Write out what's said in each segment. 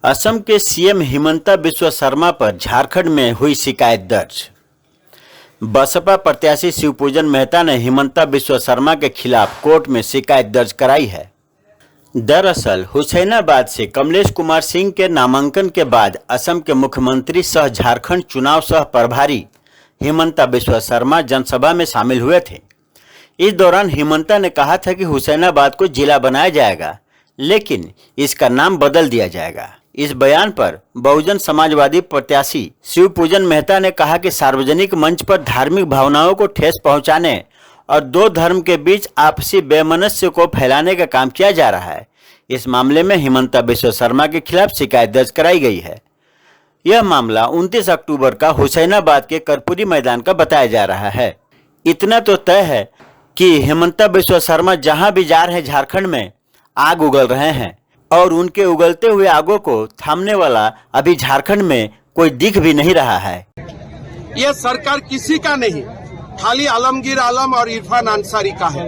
असम के सीएम हिमंता बिस्वा शर्मा पर झारखंड में हुई शिकायत दर्ज। बसपा प्रत्याशी शिवपूजन मेहता ने हिमंता बिस्वा शर्मा के खिलाफ कोर्ट में शिकायत दर्ज कराई है। दरअसल हुसैनाबाद से कमलेश कुमार सिंह के नामांकन के बाद असम के मुख्यमंत्री सह झारखंड चुनाव सह प्रभारी हिमंता बिस्वा शर्मा जनसभा में शामिल हुए थे। इस दौरान हिमंता ने कहा था कि हुसैनाबाद को जिला बनाया जाएगा, लेकिन इसका नाम बदल दिया जाएगा। इस बयान पर बहुजन समाजवादी प्रत्याशी शिवपूजन मेहता ने कहा कि सार्वजनिक मंच पर धार्मिक भावनाओं को ठेस पहुंचाने और दो धर्म के बीच आपसी वैमनस्य को फैलाने का काम किया जा रहा है। इस मामले में हिमंता बिस्वा शर्मा के खिलाफ शिकायत दर्ज कराई गई है। यह मामला 29 अक्टूबर का हुसैनाबाद के कर्पूरी मैदान का बताया जा रहा है। इतना तो तय है कि हिमंता बिस्वा शर्मा जहां भी जा रहे हैं झारखंड में आग उगल रहे हैं और उनके उगलते हुए आगों को थामने वाला अभी झारखंड में कोई दिख भी नहीं रहा है। यह सरकार किसी का नहीं, खाली आलमगीर आलम और इरफान अंसारी का है।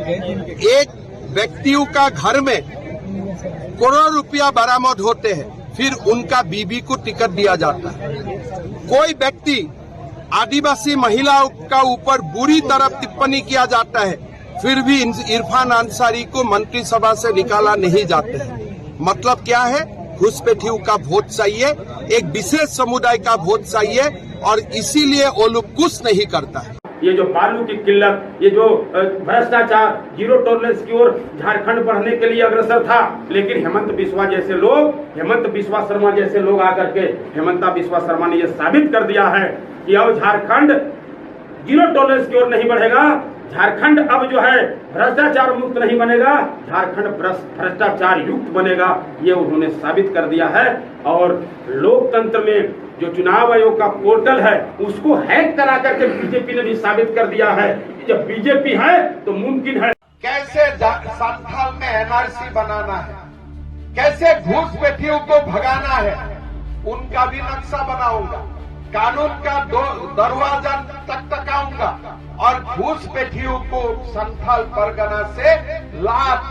एक व्यक्तियों का घर में करोड़ रुपया बरामद होते हैं, फिर उनका बीबी को टिकट दिया जाता है। कोई व्यक्ति आदिवासी महिलाओं का ऊपर बुरी तरह टिप्पणी किया जाता है, फिर भी इरफान अंसारी को मंत्रिसभा से निकाला नहीं जाता है। मतलब क्या है? घुसपैठियों का वोट चाहिए, एक विशेष समुदाय का वोट चाहिए, और इसीलिए वो लोग कुछ नहीं करता है। ये जो बालू की किल्लत, ये जो भ्रष्टाचार, जीरो टॉलरेंस की ओर झारखंड बढ़ने के लिए अग्रसर था, लेकिन हेमंत बिस्वा शर्मा जैसे लोग आकर के हेमंता बिस्वा शर्मा ने ये साबित कर दिया है कि अब झारखंड जीरो टॉलरेंस की ओर नहीं बढ़ेगा। झारखंड अब जो है भ्रष्टाचार मुक्त नहीं बनेगा, झारखंड भ्रष्टाचार युक्त बनेगा। ये उन्होंने साबित कर दिया है। और लोकतंत्र में जो चुनाव आयोग का पोर्टल है उसको हैक करा करके बीजेपी ने भी साबित कर दिया है कि जब बीजेपी है तो मुमकिन है। कैसे संथाल में एनआरसी बनाना है, कैसे घुसपैठियों को भगाना है, उनका भी नक्शा बनाऊंगा। कानून का दरवाजा टकटकाऊंगा और घुसपैठियों को संथाल परगना से लात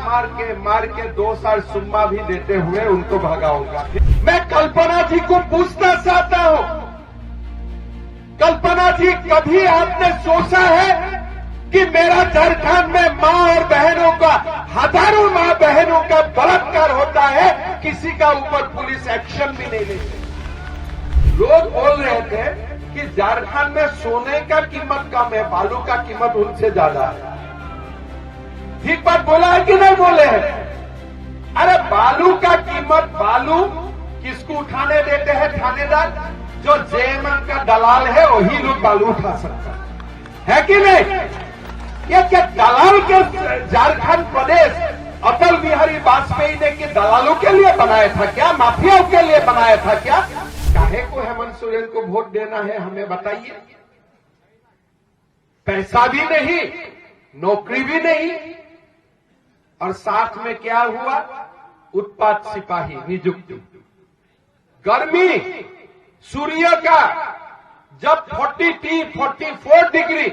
मार के 2 साल सुम्मा भी देते हुए उनको भगाऊंगा। मैं कल्पना जी को पूछना चाहता हूं, कल्पना जी, कभी आपने सोचा है कि मेरा झारखंड में मां और बहनों का, हजारों मां बहनों का बलात्कार होता है, किसी का ऊपर पुलिस एक्शन भी नहीं लेती। लोग बोल रहे थे कि झारखंड में सोने का कीमत कम है, बालू का कीमत उनसे ज्यादा है। ठीक बात बोला है कि नहीं बोले हैं? अरे बालू का कीमत, बालू किसको उठाने देते हैं? थानेदार, जो जेएमएम का दलाल है वही लोग बालू उठा सकता है कि नहीं? ये क्या दलाल के झारखंड प्रदेश अटल बिहारी वाजपेयी ने कि दलालों के लिए बनाया था क्या? माफियाओं के लिए बनाया था क्या? काहे को हेमंत सोरेन को वोट देना है, हमें बताइए। पैसा भी नहीं, नौकरी भी नहीं, और साथ में क्या हुआ? उत्पात सिपाही नियुक्ति। गर्मी सूर्य का जब 44 डिग्री,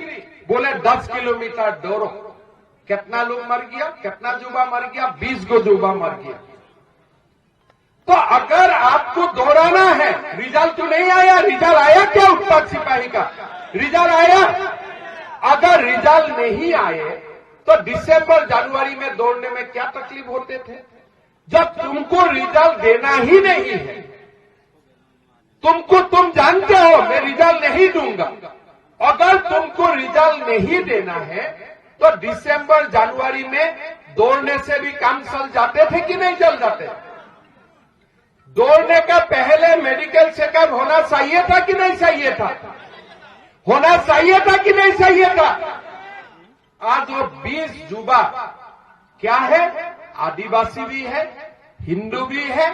बोले 10 किलोमीटर दौड़ो, कितना लोग मर गया? कितना जुबा मर गया? 20 गो जुबा मर गया। तो अगर आपको दौड़ाना है, रिजल्ट तो नहीं आया, रिजल्ट आया क्या उत्पाद सिपाही का? रिजल्ट आया? अगर रिजल्ट नहीं आए तो दिसंबर जनवरी में दौड़ने में क्या तकलीफ होते थे? जब तुमको रिजल्ट देना ही नहीं है, तुम जानते हो मैं रिजल्ट नहीं दूंगा। अगर तुमको रिजल्ट नहीं देना है तो दिसंबर जनवरी में दौड़ने से भी काम चल जाते थे कि नहीं चल जाते? दौड़ने का पहले मेडिकल चेकअप होना चाहिए था कि नहीं चाहिए था? होना चाहिए था कि नहीं चाहिए था? आज वो 20 जुबा क्या है? आदिवासी भी है, हिंदू भी है,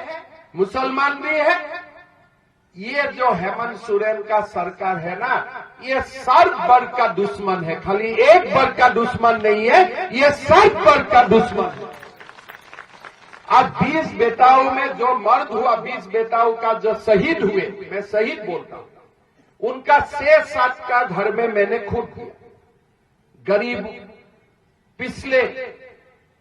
मुसलमान भी है। ये जो हेमंत सोरेन का सरकार है ना, ये सर्व वर्ग का दुश्मन है, खाली एक वर्ग का दुश्मन नहीं है, ये सर्व वर्ग का दुश्मन है। आज 20 बेटाओं में जो मर्द हुआ, 20 बेटाओं का जो शहीद हुए, मैं शहीद बोलता हूं, उनका 6-7 का घर में मैंने खून किया। गरीब पिछले,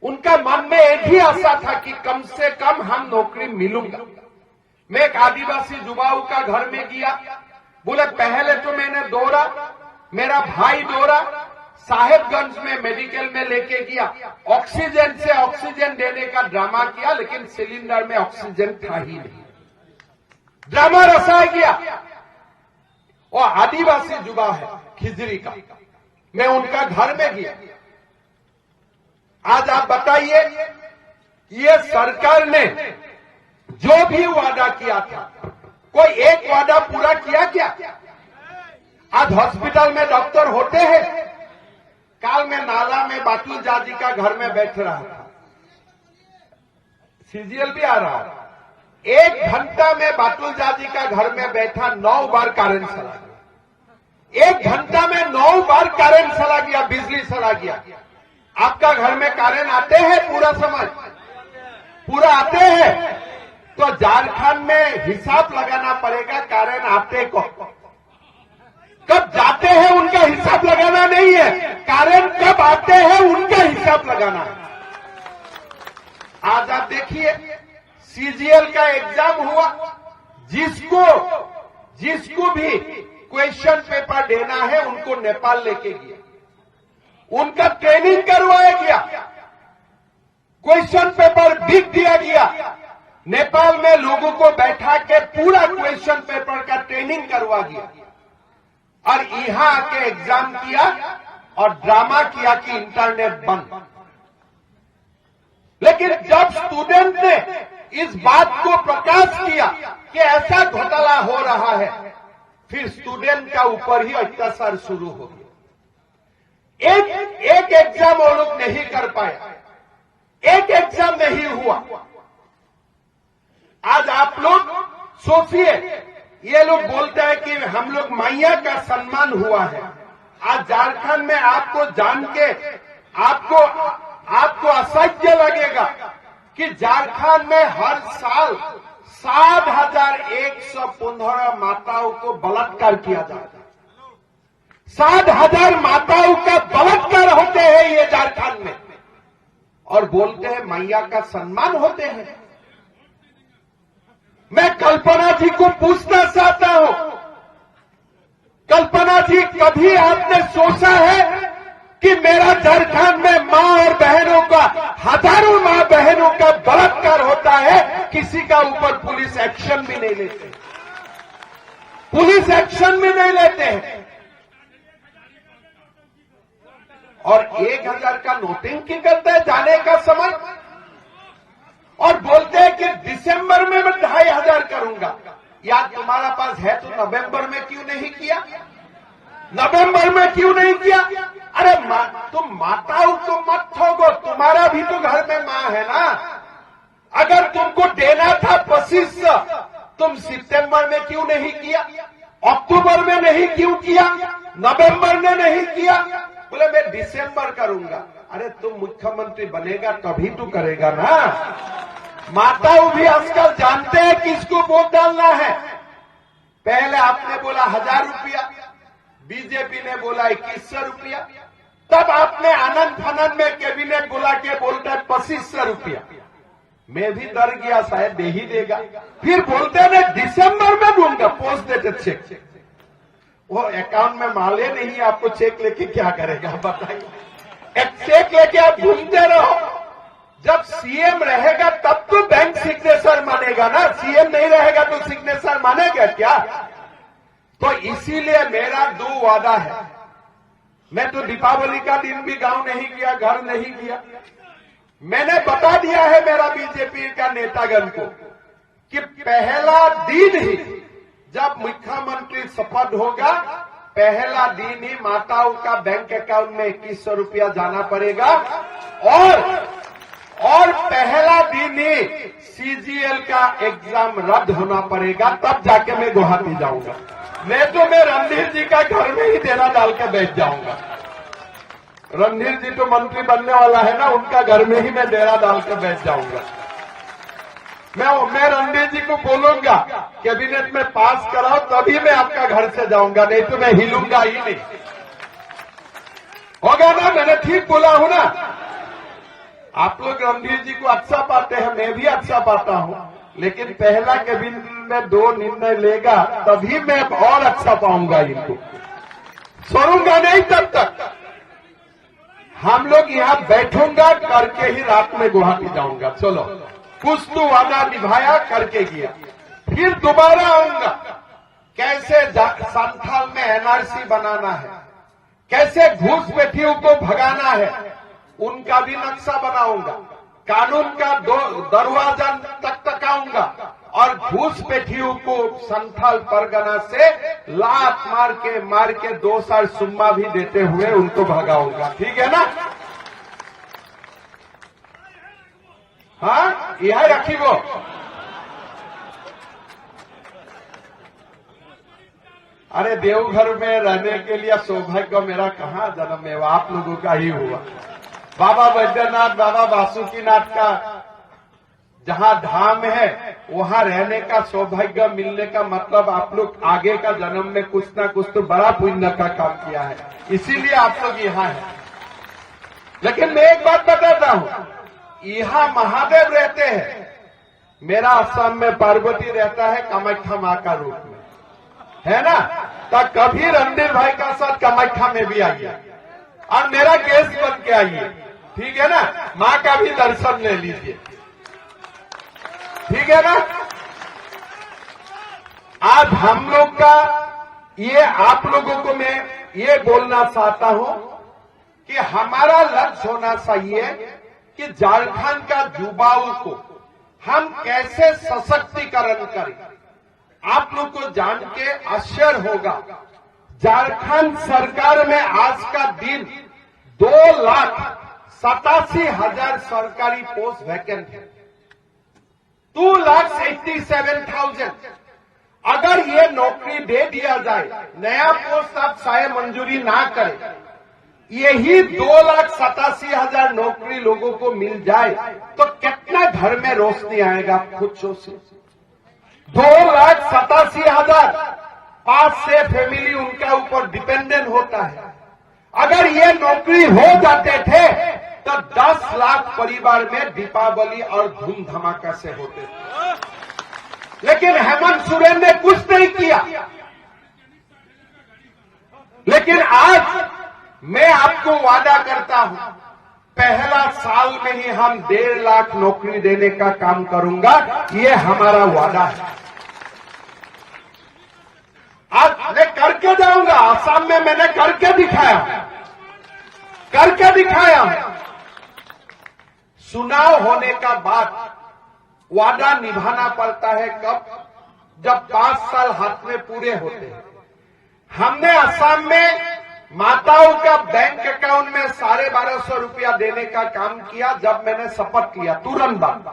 उनका मन में एक ही आशा था कि कम से कम हम नौकरी मिलूंगा, मैं एक आदिवासी युवाओं का घर में गया, बोले पहले तो मैंने दौड़ा, मेरा भाई दौड़ा, साहेबगंज में मेडिकल में लेके गया, ऑक्सीजन से ऑक्सीजन देने का ड्रामा किया, लेकिन सिलेंडर में ऑक्सीजन था ही नहीं, ड्रामा रसाया गया। और आदिवासी युवा है खिजरी का, मैं उनका घर में गया। आज आप बताइए, ये सरकार ने जो भी वादा किया था, कोई एक वादा पूरा किया क्या? आज हॉस्पिटल में डॉक्टर होते हैं। काल में नाला में बाटुल जाजी का घर में बैठ रहा था, सीजीएल भी आ रहा है। 1 घंटा में बाटुल जाजी का घर में बैठा, 9 बार करंट चला गया। 1 घंटा में 9 बार करंट चला गया, बिजली चला गया। आपका घर में करंट आते हैं पूरा समय? पूरा आते हैं तो झारखंड में हिसाब लगाना पड़ेगा, करंट आते को कब जाते हैं उनका हिसाब लगाना नहीं है, करंट कब आते हैं उनका हिसाब लगाना है। आज आप देखिए, सीजीएल का एग्जाम हुआ, जिसको भी क्वेश्चन पेपर देना है उनको नेपाल लेके गया, उनका ट्रेनिंग करवाया गया, क्वेश्चन पेपर बिक दिया गया। नेपाल में लोगों को बैठा के पूरा क्वेश्चन पेपर का ट्रेनिंग करवा गया, और यहां आके एग्जाम किया और ड्रामा किया कि इंटरनेट बंद। लेकिन जब स्टूडेंट ने इस बात को प्रकाश किया कि ऐसा घोटाला हो रहा है, फिर स्टूडेंट का ऊपर ही अत्याचार शुरू हो गया। एक एग्जाम वो लोग नहीं कर पाए, एक एग्जाम नहीं हुआ। आज आप लोग सोचिए, ये लोग बोलते हैं कि हम लोग मैया का सम्मान हुआ है। आज झारखंड में आपको जान के आपको असह्य लगेगा कि झारखंड में हर साल 60,115 माताओं को बलात्कार किया जाता है। 60,000 माताओं का बलात्कार होते हैं ये झारखंड में, और बोलते हैं मैया का सम्मान होते हैं। मैं कल्पना जी को पूछना चाहता हूं, कल्पना जी, कभी आपने सोचा है कि मेरा झारखंड में मां और बहनों का, हजारों मां बहनों का बलात्कार होता है, किसी का ऊपर पुलिस एक्शन भी नहीं लेते, पुलिस एक्शन भी नहीं लेते हैं, और 1,000 का नोटिंग करते हैं जाने का समय, और बोलते हैं कि दिसंबर में मैं 2,500 करूंगा। यार तुम्हारा पास है तो नवंबर में क्यों नहीं किया? नवंबर में क्यों नहीं किया? अरे तुम माताओं तो मत ठोको, तुम्हारा भी तो घर में मां है ना। अगर तुमको देना था 2500, तुम सितंबर में क्यों नहीं किया? अक्टूबर में नहीं क्यों किया? नवंबर में नहीं किया? बोले मैं दिसंबर करूंगा। अरे तुम मुख्यमंत्री बनेगा तभी तो करेगा ना। माताओं भी आजकल जानते हैं किसको वोट डालना है। पहले आपने बोला 1,000 रुपया, बीजेपी ने बोला 2,100 रुपया, तब आपने आनंद फनन में कैबिनेट बुला के बोलता है 2,500 रुपया। मैं भी डर गया, शायद दे ही देगा। फिर बोलते मैं दिसंबर में दूंगा, पोस्ट देते चेक। वो अकाउंट में माले नहीं, आपको चेक लेके क्या करेगा बताइए? एक चेक लेके आप घूमते रहो। जब सीएम रहेगा तब तो बैंक सिग्नेचर मानेगा ना, सीएम नहीं रहेगा तो सिग्नेचर मानेगा क्या? तो इसीलिए मेरा 2 वादा है। मैं तो दीपावली का दिन भी गांव नहीं गया, घर नहीं गया। मैंने बता दिया है मेरा बीजेपी का नेतागण को कि पहला दिन ही जब मुख्यमंत्री शपथ होगा, पहला दिन ही माताओं का बैंक अकाउंट में 2,100 रुपया जाना पड़ेगा, और पहला दिन ही सीजीएल का एग्जाम रद्द होना पड़ेगा, तब जाके मैं गुवाहाटी जाऊंगा। मैं रणधीर जी का घर में ही डेरा डाल के बैठ जाऊंगा। रणधीर जी तो मंत्री बनने वाला है ना, उनका घर में ही मैं डेरा डाल के बैठ जाऊंगा। मैं रणधीर जी को बोलूंगा कैबिनेट में पास कराओ, तभी मैं आपका घर से जाऊंगा, नहीं तो मैं हिलूंगा ही नहीं। होगा ना? मैंने ठीक बोला हूं ना? आप लोग रणधीर जी को अच्छा पाते हैं, मैं भी अच्छा पाता हूं, लेकिन पहला कैबिनेट में 2 निर्णय लेगा तभी मैं और अच्छा पाऊंगा इनको, छोड़ूंगा नहीं तब तक। हम लोग यहाँ बैठूंगा करके ही रात में गुवाहाटी जाऊंगा। चलो कुछ तो वादा निभाया करके गया, फिर दोबारा आऊंगा। कैसे संथाल में एनआरसी बनाना है, कैसे घूसपैठियों को भगाना है, उनका भी नक्शा बनाऊंगा। कानून का दरवाजा टकटकाऊंगा और घूसपैठियों को संथाल परगना से लात मार के 2 साल सुम्मा भी देते हुए उनको भगाऊंगा। ठीक है ना? हाँ, यह रखी वो। अरे देवघर में रहने के लिए सौभाग्य मेरा कहाँ जन्म है, वो आप लोगों का ही हुआ। बाबा वैद्यनाथ, बाबा वासुकीनाथ का जहां धाम है वहां रहने का सौभाग्य मिलने का मतलब आप लोग आगे का जन्म में कुछ ना कुछ तो बड़ा पुण्य का काम किया है, इसीलिए आप लोग यहाँ हैं। लेकिन मैं एक बात बताता हूँ, यहाँ महादेव रहते हैं, मेरा असम में पार्वती रहता है कामाख्या माँ का रूप में, है ना? तो कभी रणधीर भाई का साथ कामाख्या में भी आइए और मेरा गेस्ट बन के आइए। ठीक है ना? माँ का भी दर्शन ले लीजिए। ठीक है ना? आज हम लोग का ये आप लोगों को मैं ये बोलना चाहता हूं कि हमारा लक्ष्य होना चाहिए कि झारखंड का युवाओं को हम कैसे सशक्तिकरण करें। आप लोग को जान के आश्चर्य होगा, झारखंड सरकार में आज का दिन 2,87,000 सरकारी पोस्ट वैकेंट है। 2,87,000। अगर ये नौकरी दे दिया जाए, नया पोस्ट आप शायद मंजूरी ना करें, यही 2,87,000 नौकरी लोगों को मिल जाए तो कितना घर में रोशनी आएगा, खुद सोचिए। 2,87,000 5 से फैमिली उनका ऊपर डिपेंडेंट होता है। अगर ये नौकरी हो जाते थे तो 10 लाख परिवार में दीपावली और धूम धमाका से होते थे। लेकिन हेमंत सोरेन ने कुछ नहीं किया। लेकिन आज मैं आपको वादा करता हूं, पहला साल में ही हम 1.5 लाख नौकरी देने का काम करूंगा, ये हमारा वादा है। आज मैं करके जाऊंगा। आसाम में मैंने करके दिखाया, चुनाव होने का बाद वादा निभाना पड़ता है। कब? जब 5 साल हाथ में पूरे होते हैं। हमने असम में माताओं का बैंक अकाउंट में 1250 रुपया देने का काम किया जब मैंने शपथ लिया, तुरंत बाद।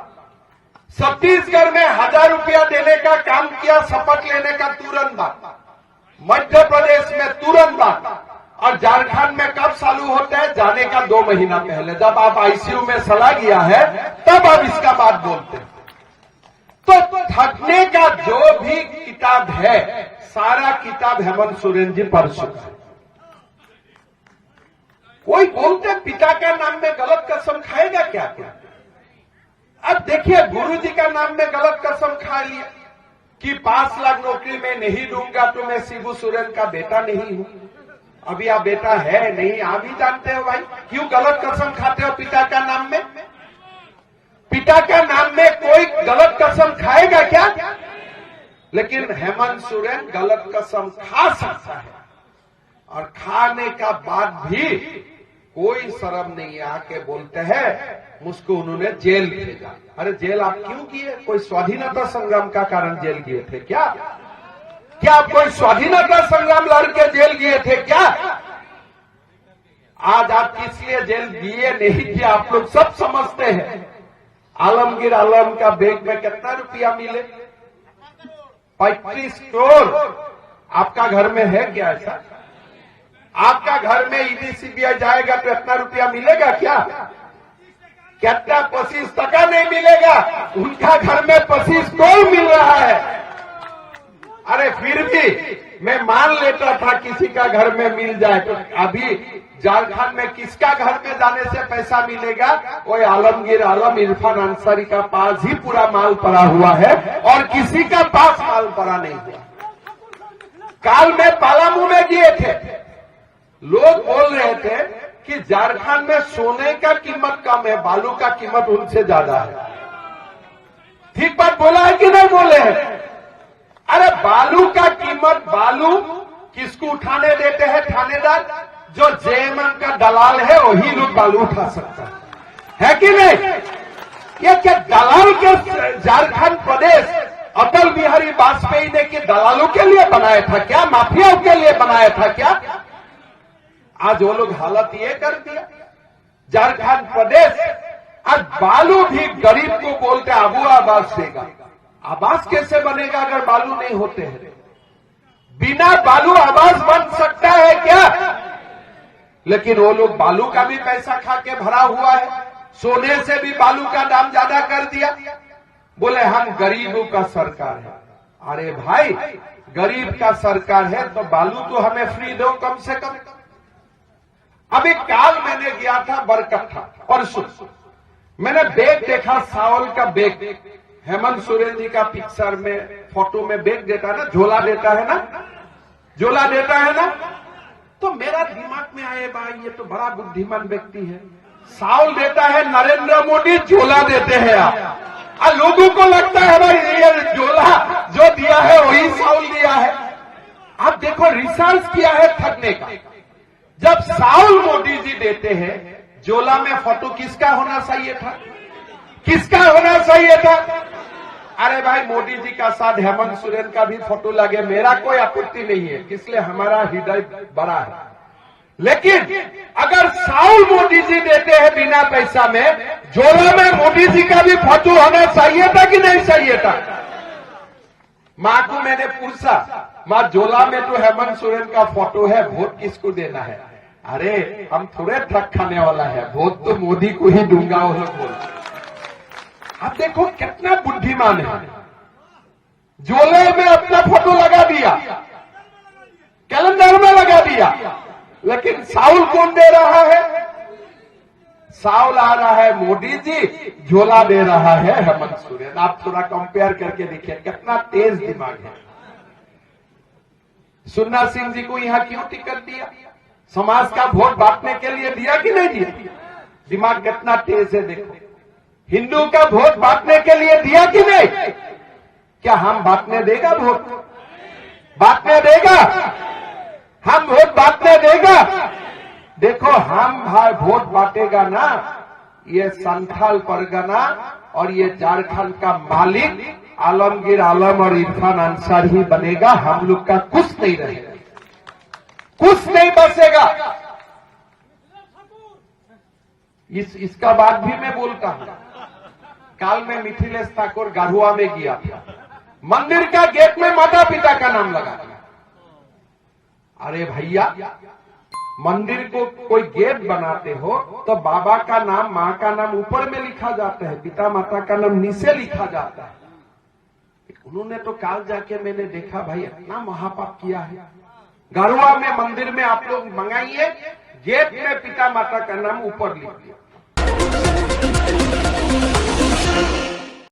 छत्तीसगढ़ में 1000 रुपया देने का काम किया शपथ लेने का तुरंत बाद। मध्य प्रदेश में तुरंत बाद। और झारखंड में कब चालू होता है? जाने का 2 महीना पहले, जब आप आईसीयू में चला गया है तब आप इसका बात बोलते हैं। तो थकने का जो भी किताब है, सारा किताब हेमंत सोरेन जी पढ़ चुका है। कोई बोलते पिता का नाम में गलत कसम खाएगा क्या? अब देखिए, गुरु जी का नाम में गलत कसम खा लिया कि 5 लाख नौकरी में नहीं दूंगा तो मैं शिबू सोरेन का बेटा नहीं हूं। अभी आप बेटा है नहीं, आप भी जानते हो भाई, क्यों गलत कसम खाते हो पिता का नाम में? पिता का नाम में कोई गलत कसम खाएगा क्या? लेकिन हेमंत सोरेन गलत कसम खा सकता है और खाने का बाद भी कोई शर्म नहीं आके बोलते हैं मुझको उन्होंने जेल भेजा। अरे जेल आप क्यों किए? कोई स्वाधीनता संग्राम का कारण जेल गए थे क्या? क्या आप कोई स्वाधीनता संग्राम लड़के जेल गए थे क्या? आज आप किस लिए जेल दिए नहीं किया आप लोग सब समझते हैं। आलमगीर आलम का बैंक में कितना रुपया मिले? 35 करोड़। आपका घर में है क्या ऐसा? आपका घर में ईडी सीबीआई जाएगा तो इतना रुपया मिलेगा क्या? कितना 25% नहीं मिलेगा, उनका घर में 25 करोड़ मिल रहा है। अरे फिर भी मैं मान लेता था किसी का घर में मिल जाए, तो अभी झारखंड में किसका घर में जाने से पैसा मिलेगा, वो आलमगीर आलम इरफान अंसारी का पास ही पूरा माल पड़ा हुआ है और किसी का पास माल पड़ा नहीं हुआ। काल में पालामू में गए थे, लोग बोल रहे थे कि झारखंड में सोने का कीमत कम है, बालू का कीमत उनसे ज्यादा है। ठीक बात बोला है कि नहीं बोले हैं? अरे बालू का कीमत, बालू किसको उठाने देते हैं? थानेदार, जो जेएमएम का दलाल है वही लोग बालू उठा सकता है कि नहीं? ये क्या दलाल के झारखंड प्रदेश अटल बिहारी वाजपेयी ने कि दलालों के लिए बनाया था क्या, माफियाओं के लिए बनाया था क्या? आज वो लोग हालत ये कर दिया झारखंड प्रदेश। आज बालू भी गरीब को बोलते अबू आवास देगा। आवास कैसे बनेगा अगर बालू नहीं होते हैं? बिना बालू आवास बन सकता है क्या? लेकिन वो लोग बालू का भी पैसा खा के भरा हुआ है, सोने से भी बालू का दाम ज्यादा कर दिया। बोले हम गरीबों का सरकार है। अरे भाई, गरीब का सरकार है तो बालू तो हमें फ्री दो कम से कम। अभी काल मैंने गया था बरकट्ठा, परसों मैंने बैग देखा, सावल का बैग, हेमंत सोरेन जी का पिक्चर में फोटो में बैग देता है ना, झोला देता है ना, झोला देता है ना, तो मेरा दिमाग में आए भाई ये तो बड़ा बुद्धिमान व्यक्ति है। सावल देता है नरेंद्र मोदी, झोला देते हैं आप। और लोगों को लगता है भाई ये झोला जो दिया है वही सावल दिया है। आप देखो, रिसर्च किया है ठगने का। जब सावल मोदी जी देते हैं झोला में, फोटो किसका होना चाहिए था? किसका होना चाहिए था? अरे भाई, मोदी जी का साथ हेमंत सोरेन का भी फोटो लगे, मेरा कोई आपत्ति नहीं है, इसलिए हमारा हृदय बड़ा है। लेकिन अगर साउल मोदी जी देते हैं बिना पैसा में, झोला में मोदी जी का भी फोटो होना चाहिए था कि नहीं चाहिए था? मां को मैंने पूछा, मां झोला में तो हेमंत सोरेन का फोटो है, वोट किसको देना है? अरे हम थोड़े ट्रक खाने वाला है, वोट तो मोदी को ही दूंगा, वो लोग बोल। अब देखो कितना बुद्धिमान है, झोले में अपना फोटो लगा दिया, कैलेंडर में लगा दिया। लेकिन साउल कौन दे रहा है? साउल आ रहा है मोदी जी, झोला दे रहा है हेमंत सोरेन। आप थोड़ा कंपेयर करके देखिए कितना तेज दिमाग है। सुन्ना सिंह जी को यहां क्यों टिकट दिया? समाज का वोट बांटने के लिए दिया कि नहीं दिया? दिमाग कितना तेज है देखो। हिंदू का वोट बांटने के लिए दिया कि नहीं? क्या हम बांटने देगा वोट? बांटने देगा? हम वोट बांटने देगा? देखो, हम भाई वोट बांटेगा ना, ये संथाल परगना और ये झारखंड का मालिक आलमगीर आलम और इरफान अंसारी ही बनेगा। हम लोग का कुछ नहीं रहेगा, कुछ नहीं बचेगा। इसका बात भी मैं बोलता हूं। काल में मिथिलेश ठाकुर गारुआ में गया था, मंदिर का गेट में माता पिता का नाम लगा दिया। अरे भैया, मंदिर को कोई गेट बनाते हो तो बाबा का नाम, माँ का नाम ऊपर में लिखा जाता है, पिता माता का नाम नीचे लिखा जाता है। उन्होंने तो काल जाके मैंने देखा भाई इतना महापाप किया है। गारुआ में मंदिर में आप लोग मंगाइए, गेट में पिता माता का नाम ऊपर लिख दिया।